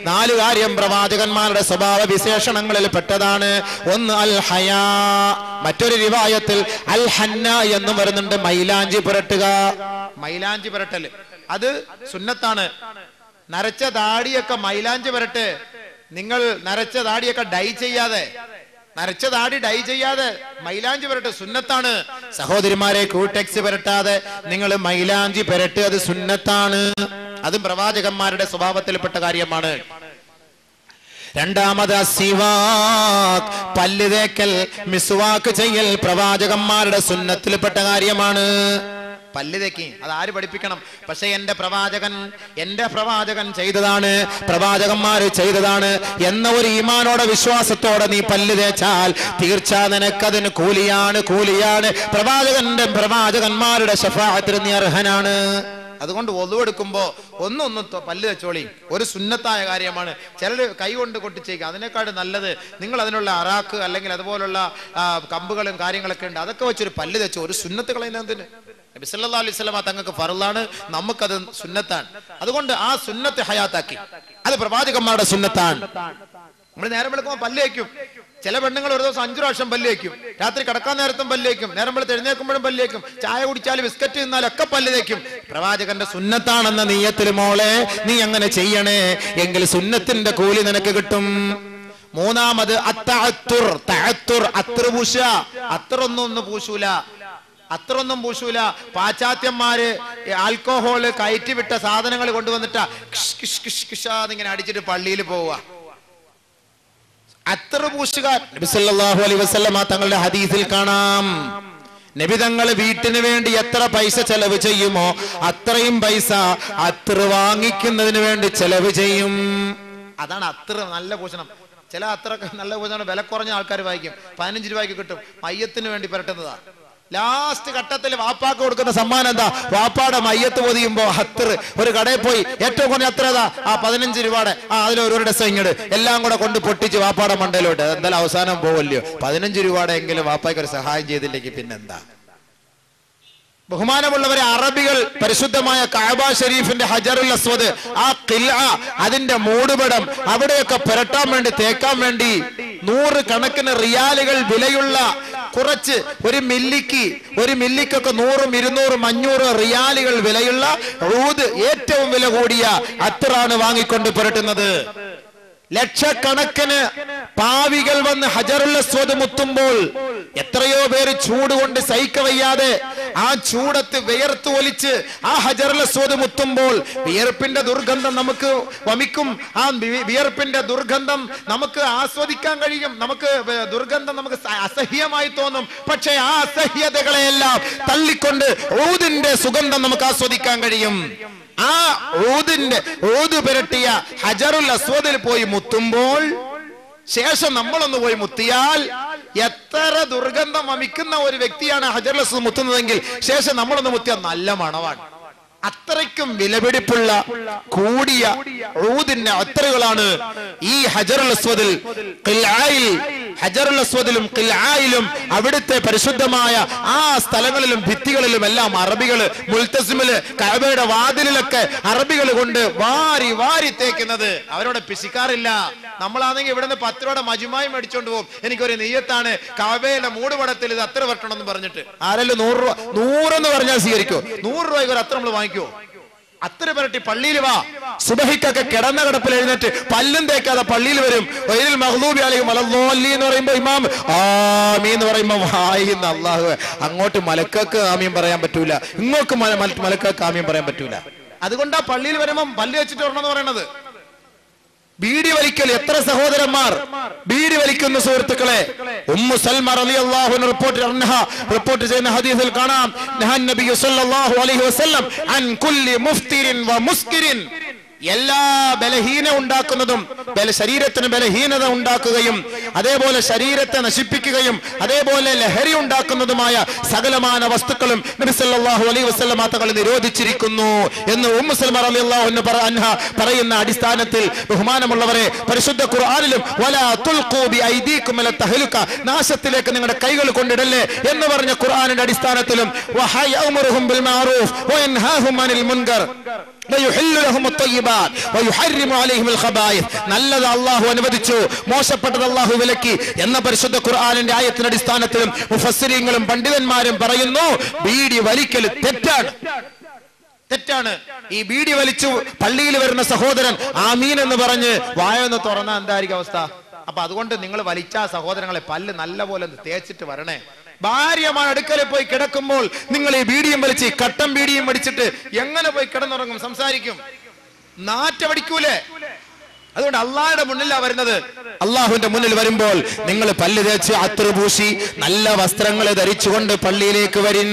നാല് കാര്യം പ്രവാചകന്മാരുടെ സ്വഭാവ വിശേഷണങ്ങളിൽ പെട്ടതാണ്. ഒന്ന് അൽ ഹയാ, മറ്റൊരു റിവായത്തിൽ അൽ ഹന്ന എന്നും വരുന്നുണ്ട്. മൈലാഞ്ചി പുരട്ടുക. മൈലാഞ്ചി പുരട്ടല് അത് സുന്നത്താണ്. നരച്ച താടിയൊക്കെ മൈലാഞ്ചി പുരട്ട്. നിങ്ങൾ നരച്ച താടിയൊക്കെ ഡൈ ചെയ്യാതെ, നരച്ച താടി ഡൈ ചെയ്യാതെ മൈലാഞ്ചി പുരട്ട് സുന്നത്താണ്. സഹോദരിമാരെ, ക്യൂടെക്സ് പുരട്ടാതെ നിങ്ങൾ മൈലാഞ്ചി പുരട്ട്, അത് സുന്നത്താണ്. അതും പ്രവാചകന്മാരുടെ സ്വഭാവത്തിൽപ്പെട്ട കാര്യമാണ്. രണ്ടാമത് സിവാക്ക്, പല്ല് തേക്കൽ, മിസ്വാക്ക് ചെയ്യൽ പ്രവാചകന്മാരുടെ സുന്നത്തിൽപ്പെട്ട കാര്യമാണ്. പല്ല് തേക്കി അത് ആര് പഠിപ്പിക്കണം? പക്ഷെ എന്റെ പ്രവാചകൻ ചെയ്തതാണ്, പ്രവാചകന്മാര് ചെയ്തതാണ് എന്ന ഒരു ഈമാനോടെ വിശ്വാസത്തോടെ നീ പല്ല് തേച്ചാൽ തീർച്ച നിനക്കതിന് കൂലിയാണ്. പ്രവാചകന്മാരുടെ ശഫാഅത്തിന് നീ അർഹനാണ്. അതുകൊണ്ട് വദു എടുക്കുമ്പോ ഒന്ന് പല്ല് വെച്ചോളി. ഒരു സുന്നത്തായ കാര്യമാണ്. ചിലർ കൈ കൊണ്ട് കൊട്ടിച്ചേക്കുക, അതിനേക്കാൾ നല്ലത് നിങ്ങൾ അതിനുള്ള അറാക്ക് അല്ലെങ്കിൽ അതുപോലുള്ള കമ്പുകളും കാര്യങ്ങളൊക്കെ ഉണ്ട്, അതൊക്കെ വെച്ചൊരു പല്ല് വെച്ചോ. ഒരു സുന്നത്ത് കളയുന്നതിന് നബി സല്ലല്ലാഹു അലൈഹി വസല്ലം തങ്ങൾക്ക് ഫർളാണ്, നമുക്കത് സുന്നത്താണ്. അതുകൊണ്ട് ആ സുന്നത്ത് ഹയാത്താക്കി. അത് പ്രവാചകന്മാരുടെ സുന്നത്താണ്. നമ്മൾ നേരം വെളുക്കുമ്പോൾ പല്ല് വയ്ക്കും. ചില പെണ്ണുങ്ങൾ ഒരു ദിവസം 5 പ്രാവശ്യം പല്ല് വയ്ക്കും. രാത്രി കിടക്കാൻ നേരത്തും പല്ല് വയ്ക്കും. നേരം വെളുത്ത് എഴുന്നേൽക്കുമ്പോഴും പല്ല് വയ്ക്കും. ചായ കുടിച്ചാലും ബിസ്ക്കറ്റ് തിന്നാലും ഒക്കെ പല്ല് വയ്ക്കും. പ്രവാചകന്റെ സുന്നത്താണെന്ന നിയ്യത്തിൽ മോളെ നീ അങ്ങനെ ചെയ്യണേ, എങ്കിൽ സുന്നത്തിന്റെ കൂലി നിനക്ക് കിട്ടും. മൂന്നാമത് അത്തർ പൂശ. അത്രൊന്നും പൂശൂല. പാശ്ചാത്യന്മാര് ആൽക്കഹോള് കയറ്റിവിട്ട സാധനങ്ങൾ കൊണ്ടുവന്നിട്ടാ ഇങ്ങനെ അടിച്ചിട്ട് പള്ളിയിൽ പോവുക. അത്തർ പൂശുകാർ നബി സല്ലല്ലാഹു അലൈഹി വസല്ലം തങ്ങളുടെ ഹദീസിൽ കാണാം. നബി തങ്ങൾ വീട്ടിന് വേണ്ടി എത്ര പൈസ ചെലവ് ചെയ്യുമോ അത്രയും പൈസ അത്തർ വാങ്ങിക്കുന്നതിന് വേണ്ടി ചെലവ് ചെയ്യും. അതാണ് അത്തർ നല്ല പൂശണം. ചില അത്രക്ക് നല്ല പൂശണം വില കുറഞ്ഞ ആൾക്കാർ വാങ്ങിക്കും, 15 രൂപയ്ക്ക് കിട്ടും. മയ്യത്തിന് വേണ്ടി പുരട്ടുന്നതാ. ലാസ്റ്റ് ഘട്ടത്തിൽ വാപ്പാക്ക് കൊടുക്കുന്ന സമ്മാനം എന്താ? വാപ്പാടെ മയ്യത്ത് പൊതിയുമ്പോ അത്തർ. ഒരു കടയിൽ പോയി ഏറ്റവും കുറഞ്ഞ അത്ര ഏതാ? 15 രൂപയുടെ അതിലൊരു ഡസൻ ഇങ്ങട് എല്ലാം കൂടെ കൊണ്ട് പൊട്ടിച്ച് വാപ്പാടെ മണ്ടയിലോട്ട്. എന്തായാലും അവസാനം പോവല്ലോ. 15 രൂപയുടെ എങ്കിലും വാപ്പായ്ക്ക് ഒരു സഹായം ചെയ്തില്ലെങ്കിൽ പിന്നെന്താ? ബഹുമാനമുള്ളവരെ, അറബികൾ പരിശുദ്ധമായ കഅബ ഷരീഫിന്റെ ഹജറുൽ അസ്വദ്, ആ ഖിൽഅ, അതിന്റെ മൂടുപടം അവിടെയൊക്കെ പുരട്ടാൻ വേണ്ടി, തേക്കാൻ വേണ്ടി 100 കണക്കിന് റിയാലുകൾ വിലയുള്ള കുറച്ച് ഒരു മില്ലിക്കൊക്കെ 100, 200, 500 റിയാലുകൾ വിലയുള്ള ഊദ്, ഏറ്റവും വില കൂടിയ അത്തറാണ് വാങ്ങിക്കൊണ്ട് പുരട്ടുന്നത്. ലക്ഷക്കണക്കിന് പാവികൾ വന്ന് ഹജറുൽ അസ്വദ് മുത്തുമ്പോൾ എത്രയോ പേര് ചൂട് കൊണ്ട് സഹിക്കവയ്യാതെ ആ ചൂടത്ത് വിയർത്ത് ഒലിച്ച് ആ ഹജറുൽ അസ്വദ് മുത്തുമ്പോൾ വിയർപ്പിന്റെ ദുർഗന്ധം നമുക്ക് വമിക്കും. ആ വിയർപ്പിന്റെ ദുർഗന്ധം നമുക്ക് ആസ്വദിക്കാൻ കഴിയും. നമുക്ക് ദുർഗന്ധം നമുക്ക് അസഹ്യമായി തോന്നും. പക്ഷെ ആ അസഹ്യതകളെയെല്ലാം തള്ളിക്കൊണ്ട് ഊദിന്റെ സുഗന്ധം നമുക്ക് ആസ്വദിക്കാൻ കഴിയും. ആ ഊദ് പുരട്ടിയ ഹജറുൽ അസ്വദിൽ പോയി മുത്തുമ്പോൾ ശേഷം നമ്മളൊന്ന് പോയി മുത്തിയാൽ എത്ര ദുർഗന്ധം വമിക്കുന്ന ഒരു വ്യക്തിയാണ് ഹജറുൽ അസ്വദ് മുത്തുന്നതെങ്കിൽ ശേഷം നമ്മളൊന്ന് മുത്തിയാൽ നല്ല മണവാണ്. അത്രയ്ക്കും വിലപിടിപ്പുള്ള കൂടിയ ഊദിന്റെ അത്തറുകളാണ് ഈ ഹജറുൽ അസ്വദിൽ. ഹജറുൽ അസ്വദിലും ഖിൽആയിലും അവിടുത്തെ പരിശുദ്ധമായ ആ സ്ഥലങ്ങളിലും ഭിത്തികളിലും എല്ലാം അറബികള് മുൽത്തസിമില് കഅബയുടെ വാതിലിലൊക്കെ അറബികൾ കൊണ്ട് വാരി തേക്കുന്നത്. അവരോട് പിശിക്കാറില്ല. നമ്മളാണെങ്കിൽ ഇവിടുന്ന് 10 രൂപയുടെ മജുമായി മേടിച്ചോണ്ട് പോകും. എനിക്കൊരു നിയ്യത്താണ് കഅബയുടെ മൂടുപടത്തിൽ ഇത് അത്ര വരട്ടണം എന്ന് പറഞ്ഞിട്ട്. ആരെങ്കിലും 100 എന്ന് പറഞ്ഞാൽ സ്വീകരിക്കോ? 100 രൂപയ്ക്ക് ഒരു അത്ര നമ്മൾ വാങ്ങിക്കോ? അത്ര പുരട്ടി പള്ളിയിൽ വാ. സുബഹിക്കൊക്കെ കിടന്ന കിടപ്പിൽ എഴുന്നേറ്റ് പല്ലും തേക്കാതെ പള്ളിയിൽ വരും. വൈരിൽ മഗ്ദൂബി അലൈഹിം വലദ്ദാലിൻ എന്ന് പറയുമ്പോ ഇമാം ആമീൻ എന്ന് പറയുമ്പോ വായിന്ന അല്ലാഹു, അങ്ങോട്ട് മലക്കൾക്ക് ആമീൻ പറയാൻ പറ്റൂല, ഇങ്ങോട്ട് മലക്കൾക്ക് ആമീൻ പറയാൻ പറ്റൂല. അതുകൊണ്ടാ പള്ളിയിൽ വരുമ്പോ പല്ല് വെച്ചിട്ട് വരണം എന്ന് പറയുന്നത്. ബീഡി വലിക്കൽ, എത്ര സഹോദരന്മാർ ബീഡി വലിക്കുന്ന സുഹൃത്തുക്കളെ. ഉമ്മു സൽമ റളിയല്ലാഹു അൻഹ റിപ്പോർട്ട് ചെയ്യുന്ന ഹദീസിൽ കാണാം, നഹൻ നബി സല്ലല്ലാഹു അലൈഹി വസല്ലം അൻ കുല്ലി മുഫ്തിരിൻ വ മുസ്കിരിൻ. എല്ലാ ബലഹീന ഉണ്ടാക്കുന്നതും ശരീരത്തിന് ബലഹീനത ഉണ്ടാക്കുകയും അതേപോലെ ശരീരത്തെ നശിപ്പിക്കുകയും അതേപോലെ ലഹരി ഉണ്ടാക്കുന്നതുമായ സകലമാന വസ്തുക്കളും നബി സല്ലല്ലാഹു അലൈഹി വസല്ലം തങ്ങൾ നിരോധിച്ചിരിക്കുന്നു എന്ന് ഉമ്മു സൽമ റളിയല്ലാഹു അൻഹ പറയുന്ന അടിസ്ഥാനത്തിൽ ബഹുമാനമുള്ളവരെ, പരിശുദ്ധ ഖുർആനിലും വലാ തുൽഖൂ ബിഐദീകും ഇല തഹ്ലുക, നാശത്തിലേക്ക് നിങ്ങളുടെ കൈകൾ കൊണ്ടിടല്ലേ എന്ന് പറഞ്ഞ ഖുർആനിന്റെ അടിസ്ഥാനത്തിലും വഹയഅമുറുഹും ബിൽ മഅറൂഫ് വയൻഹാഹും അനിൽ മുൻകർ, നല്ലത് അല്ലാഹു അനുവദിച്ചു, മോശപ്പെട്ടത് അല്ലാഹു വിലക്കി എന്ന പരിശുദ്ധ ഖുർആനിന്റെ ആയത്തിന്റെ അടിസ്ഥാനത്തിലും മുഫസ്സിരീങ്ങളും പണ്ഡിതന്മാരും പറയുന്നു ബീഡി വലിക്കൽ തെറ്റാണ്. തെറ്റാണ്. ഈ ബീഡി വലിച്ചു പള്ളിയിൽ വരുന്ന സഹോദരൻ ആമീൻ എന്ന് പറഞ്ഞ് വായൊന്ന് തുറന്ന എന്തായിരിക്കും അവസ്ഥ? അപ്പൊ അതുകൊണ്ട് നിങ്ങൾ വലിച്ച സഹോദരങ്ങളെ പല്ല് നല്ലപോലെ തേച്ചിട്ട് വരണേ. ഭാര്യമാർ അടുക്കലെ പോയി കിടക്കുമ്പോൾ നിങ്ങൾ ഈ ബീഡിയും വലിച്ച് കട്ടൻ ബീഡിയും വലിച്ചിട്ട് എങ്ങനെ പോയി കിടന്നുറങ്ങും, സംസാരിക്കും, നാറ്റമടിക്കൂലേ? അതുകൊണ്ട് അള്ളാഹുടെ മുന്നിലാ വരുന്നത്. അള്ളാഹുവിന്റെ മുന്നിൽ വരുമ്പോൾ നിങ്ങൾ പല്ല് തേച്ച് അത്റ് പൂശി നല്ല വസ്ത്രങ്ങൾ ധരിച്ചുകൊണ്ട് പള്ളിയിലേക്ക് വരിൻ.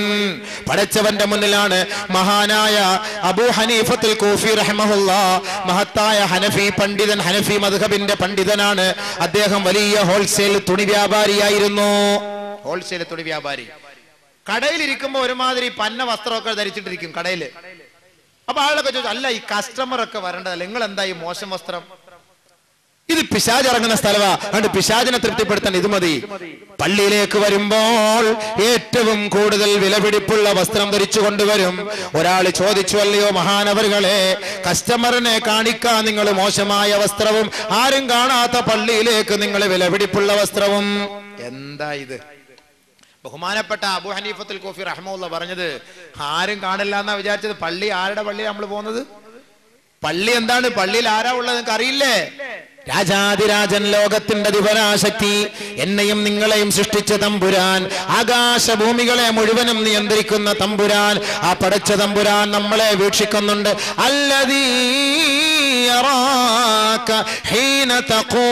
പടച്ചവന്റെ മുന്നിലാണ്. മഹാനായ അബൂ ഹനീഫത്തുൽ കൂഫി റഹിമഹുല്ലാഹ്, മഹത്തായ ഹനഫി പണ്ഡിതൻ, ഹനഫി മദ്ഹബിന്റെ പണ്ഡിതനാണ്. അദ്ദേഹം വലിയ ഹോൾസെയിൽ തുണി വ്യാപാരിയായിരുന്നു. ഹോൾസെയിൽ തുണി വ്യാപാരി. കടയിലിരിക്കുമ്പോ ഒരുമാതിരി പന്ന വസ്ത്രമൊക്കെ ധരിച്ചിട്ടിരിക്കും കടയില്. അപ്പൊ ആളൊക്കെ ചോദിച്ചു, അല്ല ഈ കസ്റ്റമർ ഒക്കെ വരേണ്ടതല്ല, നിങ്ങൾ എന്താ ഈ മോശം വസ്ത്രം? ഇത് പിശാച് ഇറങ്ങുന്ന സ്ഥലമാ, അതുകൊണ്ട് പിശാചിനെ തൃപ്തിപ്പെടുത്താൻ ഇത് മതി. പള്ളിയിലേക്ക് വരുമ്പോൾ ഏറ്റവും കൂടുതൽ വിലപിടിപ്പുള്ള വസ്ത്രം ധരിച്ചു കൊണ്ടുവരും. ഒരാൾ ചോദിച്ചു, അല്ലയോ മഹാനവറുകളെ, കസ്റ്റമറിനെ കാണിക്കാൻ നിങ്ങൾ മോശമായ വസ്ത്രവും ആരും കാണാത്ത പള്ളിയിലേക്ക് നിങ്ങൾ വിലപിടിപ്പുള്ള വസ്ത്രവും, എന്താ ഇത്? ബഹുമാനപ്പെട്ട അബൂ ഹനീഫത്തുൽ കൂഫി റഹ്മത്തുള്ളാഹി പറഞ്ഞത്, ആരും കാണില്ല എന്നാ വിചാരിച്ചത്. പള്ളി ആരുടെ പള്ളിയാണ് നമ്മൾ പോകുന്നത്? പള്ളി എന്താണ്? പള്ളിയിൽ ആരാ ഉള്ളത് നിങ്ങൾക്ക് അറിയില്ലേ? രാജാതിരാജൻ, ലോകത്തിന്റെ ദിവരാശക്തി, എന്നെയും നിങ്ങളെയും സൃഷ്ടിച്ച തമ്പുരാൻ, ആകാശഭൂമികളെ മുഴുവനും നിയന്ത്രിക്കുന്ന തമ്പുരാൻ, ആ പടച്ച തമ്പുരാൻ നമ്മളെ വീക്ഷിക്കുന്നുണ്ട്. അല്ലദീ യറാക ഹീന തഖൂം.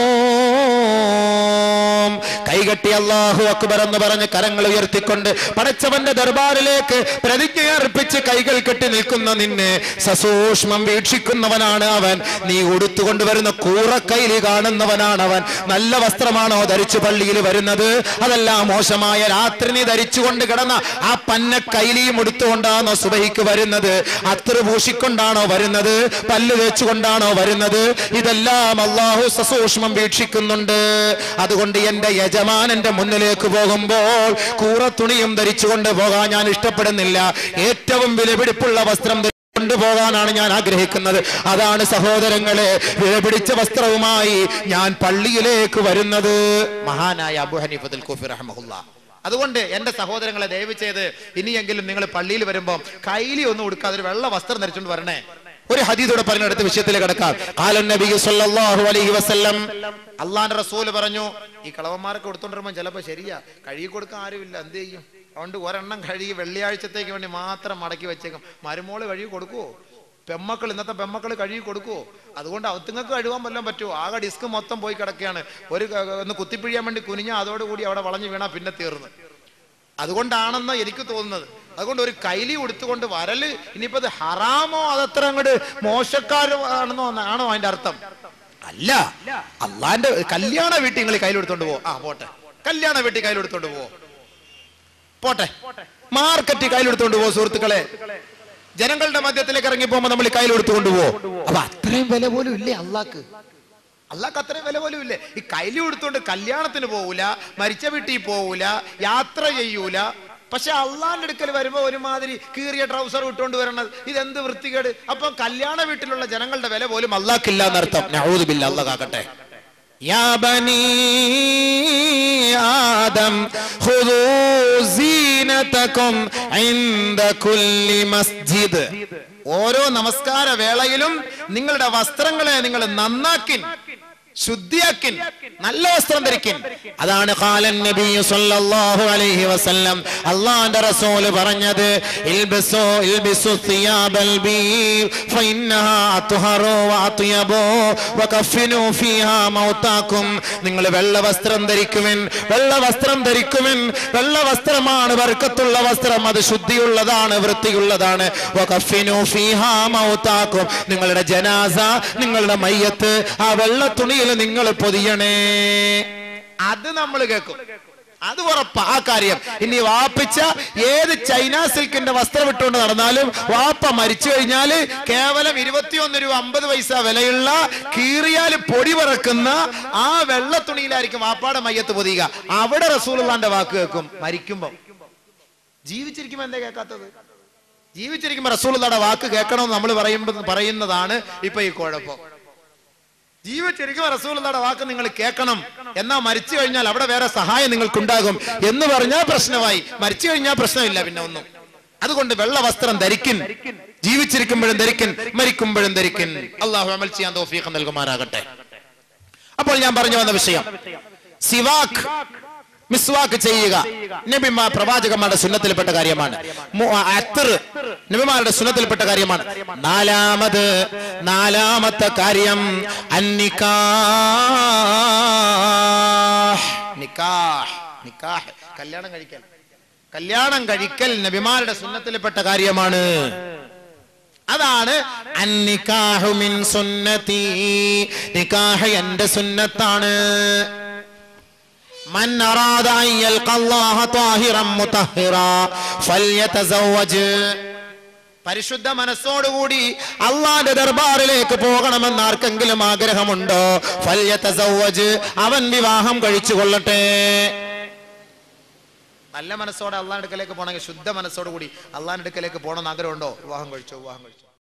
കൈകെട്ടി അല്ലാഹു അക്ബർ എന്ന് പറഞ്ഞ് കരങ്ങൾ ഉയർത്തിക്കൊണ്ട് പടച്ചവന്റെ ദർബാറിലേക്ക് പ്രതിജ്ഞയർപ്പിച്ച് കൈകൾ കെട്ടി നിൽക്കുന്ന നിന്നെ സസൂക്ഷ്മം വീക്ഷിക്കുന്നവനാണ് അവൻ. നീ ഉടുത്തുകൊണ്ടുവരുന്ന കൂറക്കൈലി കാണുന്നവനാണ് അവൻ. നല്ല വസ്ത്രമാണോ ധരിച്ചു പള്ളിയിൽ വരുന്നത്? അതല്ല മോശമായ രാത്രി നീ ധരിച്ചുകൊണ്ട് കിടന്ന ആ പന്ന കൈലിയും ഉടുത്തുകൊണ്ടാണോ സുബഹിക്ക് വരുന്നത്? അത്ര പൂശിക്കൊണ്ടാണോ വരുന്നത്? പല്ല് വെച്ചുകൊണ്ടാണോ വരുന്നത്? ഇതെല്ലാം അല്ലാഹു സസൂക്ഷ്മം വീക്ഷിക്കുന്നുണ്ട്. അതുകൊണ്ട് എന്റെ യജമാനന്റെ മുന്നിലേക്ക് പോകുമ്പോൾ കൂറത്തുണിയും ധരിച്ചുകൊണ്ട് പോകാൻ ഞാൻ ഇഷ്ടപ്പെടുന്നില്ല. ഏറ്റവും വിലപിടിപ്പുള്ള വസ്ത്രം കൊണ്ടുപോകാനാണ് ഞാൻ ആഗ്രഹിക്കുന്നത്. അതാണ് സഹോദരങ്ങളെ, വിലപിടിച്ച വസ്ത്രവുമായി ഞാൻ പള്ളിയിലേക്ക് വരുന്നത്. മഹാനായ അബൂ ഹനീഫത്തുൽ കൂഫി റഹ്മത്തുള്ളാഹി. അതുകൊണ്ട് എന്റെ സഹോദരങ്ങളെ, ദയവ് ചെയ്ത് ഇനിയെങ്കിലും നിങ്ങൾ പള്ളിയിൽ വരുമ്പോൾ കൈലി ഒന്നും ഉടുക്കാതെ ഒരു വെള്ള വസ്ത്രം ധരിച്ചുകൊണ്ട് വരണേ. ഒരു ഹദീസോടെ പറഞ്ഞെടുത്ത വിഷയത്തിലേക്ക് കടക്കാം. ഖാലൻ നബി സല്ലല്ലാഹു അലൈഹി വസല്ലം, അള്ളാന്റെ റസൂൽ പറഞ്ഞു, ഈ കളവന്മാരൊക്കെ കൊടുത്തോണ്ടിരുമ്പോ ചിലപ്പോ ശരിയാ കഴുകി കൊടുക്കാൻ ആരുമില്ല, എന്ത് ചെയ്യും? അതുകൊണ്ട് ഒരെണ്ണം കഴുകി വെള്ളിയാഴ്ചത്തേക്ക് വേണ്ടി മാത്രം മടക്കി വെച്ചേക്കും. മരുമോള് കഴുകി കൊടുക്കുവോ? പെമ്മക്കൾ, ഇന്നത്തെ പെമ്മക്കൾ കഴുകി കൊടുക്കുവോ? അതുകൊണ്ട് അവത്തുങ്ങൾക്ക് കഴുകാൻ വല്ലതും പറ്റുമോ? ആകെ ഡിസ്ക് മൊത്തം പോയി കിടക്കുകയാണ്. ഒന്ന് കുത്തിപ്പിഴിയാൻ വേണ്ടി കുനിഞ്ഞാൽ അതോടുകൂടി അവിടെ വളഞ്ഞു വീണാ പിന്നെ തീർന്നു. അതുകൊണ്ടാണെന്ന് എനിക്ക് തോന്നുന്നത്. അതുകൊണ്ട് ഒരു കൈലി ഉടുത്തുകൊണ്ട് വരല് ഇനിയിപ്പോ അത് ഹറാമോ അതത്ര അങ്ങോട്ട് മോശക്കാരാണെന്നോ ആണോ അതിന്റെ അർത്ഥം? അല്ല. അള്ളാന്റെ കല്യാണ വീട്ടിൽ നിങ്ങൾ കയ്യിലെടുത്തോണ്ട് പോ. പോട്ടെ, കല്യാണ വീട്ടിൽ കയ്യിലെടുത്തോണ്ട് പോ, പോട്ടെ. മാർക്കറ്റ് കയ്യിലെടുത്തോണ്ട് പോ. സുഹൃത്തുക്കളെ, ജനങ്ങളുടെ മധ്യത്തിലേക്ക് ഇറങ്ങി പോകുമ്പോ നമ്മൾ കയ്യിലെടുത്തുകൊണ്ട് പോ. അപ്പൊ അത്രയും വില പോലും ഇല്ലേ അള്ളാഹ്ക്ക്? അള്ളാഹ്ക്ക് അത്രയും വില പോലും ഇല്ലേ? ഈ കൈലി എടുത്തോണ്ട് കല്യാണത്തിന് പോവൂല, മരിച്ച വീട്ടിൽ പോവൂല, യാത്ര ചെയ്യൂല. പക്ഷെ അള്ളാന്റെ അടുക്കൽ വരുമ്പോ ഒരുമാതിരി കീറിയ ട്രൗസർ ഇട്ടുകൊണ്ട് വരണത്, ഇതെന്ത് വൃത്തികേട്! അപ്പൊ കല്യാണ വീട്ടിലുള്ള ജനങ്ങളുടെ വില പോലും അള്ളാഹ്ക്കില്ല എന്നർത്ഥം. നഊദു ബില്ലാഹ്, അള്ളാഹ് കാക്കട്ടെ. യാ ബനീ ആദം ഖുദൂ സീനതകും ഇൻദ കുല്ലി മസ്ജിദ്. ഓരോ നമസ്കാര വേളയിലും നിങ്ങളുടെ വസ്ത്രങ്ങളെ നിങ്ങൾ നന്നാക്കിൻ, ശുദ്ധിയാക്കിൻ, നല്ല വസ്ത്രം ധരിക്കിൻ. അതാണ് ഖാലൻ നബി സല്ലല്ലാഹു അലൈഹി വസല്ലം, അല്ലാഹുവിന്റെ റസൂൽ പറഞ്ഞത്, ഇൽബിസു സിയാബൽ ബീർ ഫഇന്നഹാ അത്ഹറു വഅത്യബു വകഫിനു ഫീഹാ മൗതാകും. നിങ്ങൾ വെള്ള വസ്ത്രം ധരിക്കുവിൻ, വെള്ള വസ്ത്രം ധരിക്കുവിൻ. വെള്ള വസ്ത്രമാണ് ബർക്കത്തുള്ള വസ്ത്രം, അത് ശുദ്ധിയുള്ളതാണ്, വൃത്തിയുള്ളതാണ്. വകഫിനു ഫീഹാ മൗതാകും. നിങ്ങളുടെ ജനാസ, നിങ്ങളുടെ മയ്യത്ത് ആ വെള്ള തുണി നിങ്ങൾ പൊതിയണേ. അത് നമ്മൾ കേൾക്കും, അത് ഉറപ്പാ ആ കാര്യം. ഇനി വാപ്പിച്ച ഏത് ചൈന സിൽക്കിന്റെ വസ്ത്രം ഇട്ടുകൊണ്ട് നടന്നാലും വാപ്പ മരിച്ചു കഴിഞ്ഞാല് കേവലം 21 രൂപ 50 പൈസ വിലയുള്ള കീറിയാൽ പൊടി പറക്കുന്ന ആ വെള്ള തുണിയിലായിരിക്കും വാപ്പാടെ മയ്യത്ത് പൊതിയുക. അവിടെ റസൂലുള്ളാന്റെ വാക്ക് കേൾക്കും. മരിക്കുമ്പോ, ജീവിച്ചിരിക്കുമ്പോ എന്താ കേൾക്കാത്തത്? ജീവിച്ചിരിക്കുമ്പോൾ റസൂലുള്ളാഹിയുടെ വാക്ക് കേൾക്കണമെന്ന് നമ്മൾ പറയുന്നതാണ് ഇപ്പൊ ഈ കുഴപ്പം. ജീവിച്ചിരിക്കുമ്പോൾ റസൂലുള്ളാഹിയുടെ വാക്ക് നിങ്ങൾ കേൾക്കണം, എന്നാ മരിച്ചു കഴിഞ്ഞാൽ അവിടെ വേറെ സഹായം നിങ്ങൾക്കുണ്ടാകും എന്ന് പറഞ്ഞാൽ പ്രശ്നമായി. മരിച്ചു കഴിഞ്ഞാൽ പ്രശ്നമില്ല പിന്നെ ഒന്നും. അതുകൊണ്ട് വെള്ള വസ്ത്രം ധരിക്കിൻ, ജീവിച്ചിരിക്കുമ്പോഴും ധരിക്കിൻ, മരിക്കുമ്പോഴും ധരിക്കിൻ. അള്ളാഹു അമൽ ചെയ്യാൻ തൗഫീഖ് നൽകുമാറാകട്ടെ. അപ്പോൾ ഞാൻ പറഞ്ഞു വന്ന വിഷയം സിവാക്ക്, മിസ്വാക്ക് ചെയ്യുക നബിമാ പ്രവാചകന്മാരുടെ സുന്നത്തിൽപ്പെട്ട കാര്യമാണ്. അത്തർ നബിമാരുടെ സുന്നത്തിൽപ്പെട്ട കാര്യമാണ്. നാലാമത്തെ കാര്യം നിക്കാഹ്, കല്യാണം കഴിക്കൽ നബിമാരുടെ സുന്നത്തിൽപ്പെട്ട കാര്യമാണ്. അതാണ് അന്നിക്കാഹു മിൻ സുന്നതി, നിക്കാഹ് എന്റെ സുന്നത്താണ്. മൻ അറാദ അൻ യൽഖല്ലാഹ ത്വാഹിറൻ മുതഹ്ഹിറാ ഫൽയതസവ്വജ്. പരിശുദ്ധ മനസ്സോടുകൂടി അള്ളാന്റെ ദർബാറിലേക്ക് പോകണമെന്ന് ആർക്കെങ്കിലും ആഗ്രഹമുണ്ടോ? ഫൽയതസവ്വജ്, അവൻ വിവാഹം കഴിച്ചു കൊള്ളട്ടെ. നല്ല മനസ്സോടെ അള്ളാന്റെ അടുക്കലേക്ക് പോകണമെങ്കിൽ, ശുദ്ധ മനസ്സോടുകൂടി അള്ളാന്റെ അടുക്കലേക്ക് പോകണമെന്ന് ആഗ്രഹമുണ്ടോ? വിവാഹം കഴിച്ചോ.